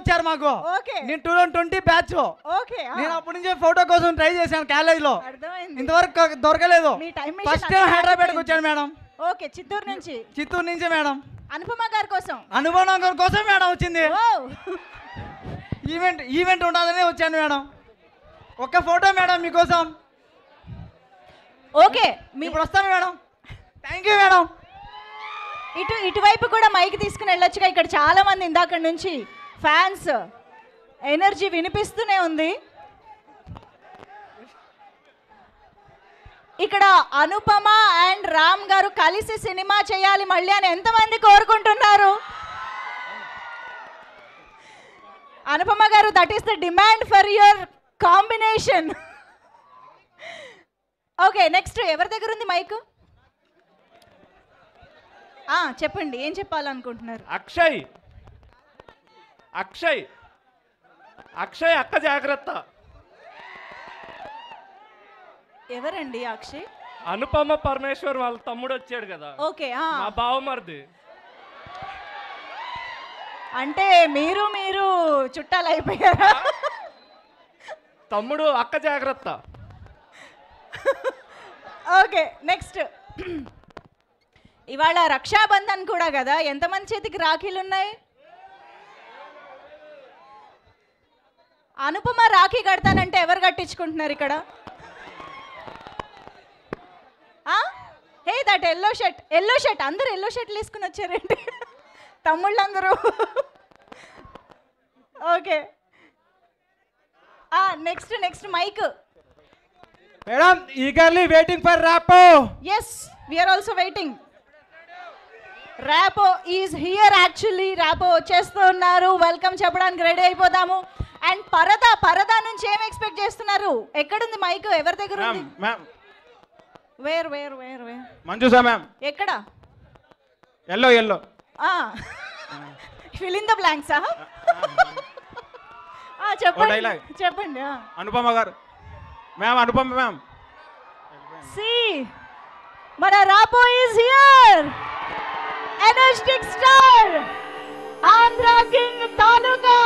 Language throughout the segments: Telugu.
ఇచ్చారు మాకు. ఓకే. నేను 2020 బ్యాచ్. ఓకే. నేను అప్పటి నుంచి ఫోటో కోసం ట్రై చేశాను కాలేజీలో. అర్థమైంది. ఇంతవరకు దొరకలేదు. మీ టైం ఫస్ట్ టైం హైదరాబాద్కి వచ్చాను మేడం. ఓకే. చిత్తూరు నుంచి మేడం. అనుపమ గారి కోసం. అనుపమ గారి కోసం మేడం వచ్చింది. వావ్. ఈవెంట్ ఉండాలని వచ్చాను మేడం. ఒక్క ఫోటో మేడం మీకోసం. ఓకే. ఇప్పుడు వస్తాను మేడం. Thank you madam. ఇటువైపు కూడా మైక్ తీసుకుని వెళ్ళొచ్చుగా. ఇక్కడ చాలా మంది ఇందాక నుంచి ఫ్యాన్స్ ఎనర్జీ వినిపిస్తూనే ఉంది. ఇక్కడ అనుపమ అండ్ రామ్ గారు కలిసి సినిమా చేయాలి మళ్ళీ అని ఎంతమంది కోరుకుంటున్నారు? అనుపమ గారు, that is the demand for your combination. Okay, next ఎవరి దగ్గర ఉంది మైక్? చెప్పండి, ఏం చెప్పాలనుకుంటున్నారు? అక్షయ్ అక్షయ్ అక్షయ్ అక్క జాగ్రత్త. ఎవరండి అక్షయ్? అనుపమ పరమేశ్వర్ వాళ్ళ తమ్ముడు వచ్చాడు కదా. ఓకే. మా బావమరిది. అంటే మీరు చుట్టాలు అయిపోయారా? తమ్ముడు అక్క జాగ్రత్త. Okay, next. ఇవాళ రక్షాబంధన్ కూడా కదా. ఎంతమంది చేతికి రాఖీలు ఉన్నాయి? అనుపమ రాఖీ కడతానంటే ఎవరు కట్టించుకుంటున్నారు ఇక్కడ? Hey, that yellow shirt. అందరు ఎల్లో షర్ట్లు వేసుకుని వచ్చారండి తమ్ముళ్ళందరూ. Okay, next mike. Madam, eagerly waiting for Rapo. Yes, we are also waiting. Rapo is here. Actually Rapo వచ్చేస్తున్నారు. వెల్కమ్ చెప్పడానికి రెడీ అయిపోదాము. అండ్ పరదా నుంచి ఏం ఎక్స్పెక్ట్ చేస్తున్నారు? ఎక్కడుంది మైక్? ఎవరి దగ్గర ఉంది? Where Manjusha ma'am. ఎక్కడ? Yellow. Fill in the blanks. చెప్పండి. అనుపమ గారు మ్యామ్. అనుపమ మ్యామ్. సి, మన Rapo is here. Energetic star, Andhra king తాలూకా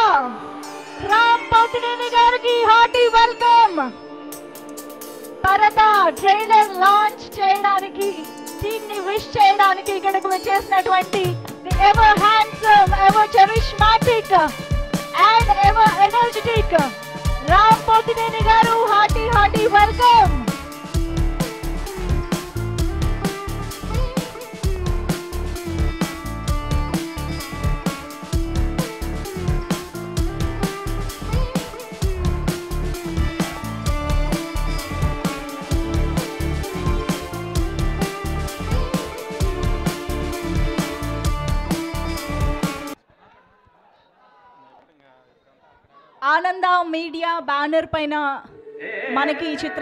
రామ్ పోతినేని గారికి hearty welcome. Paradha trailer launch చేయడానికి, టీమ్ ని విష్ చేయడానికి ఇక్కడికి వచ్చేసినటువంటి the ever handsome, ever charismatic and ever energetic Ram Pothineni గారు, hearty welcome. Ananda media banner పైన మనకి ఈ చిత్రం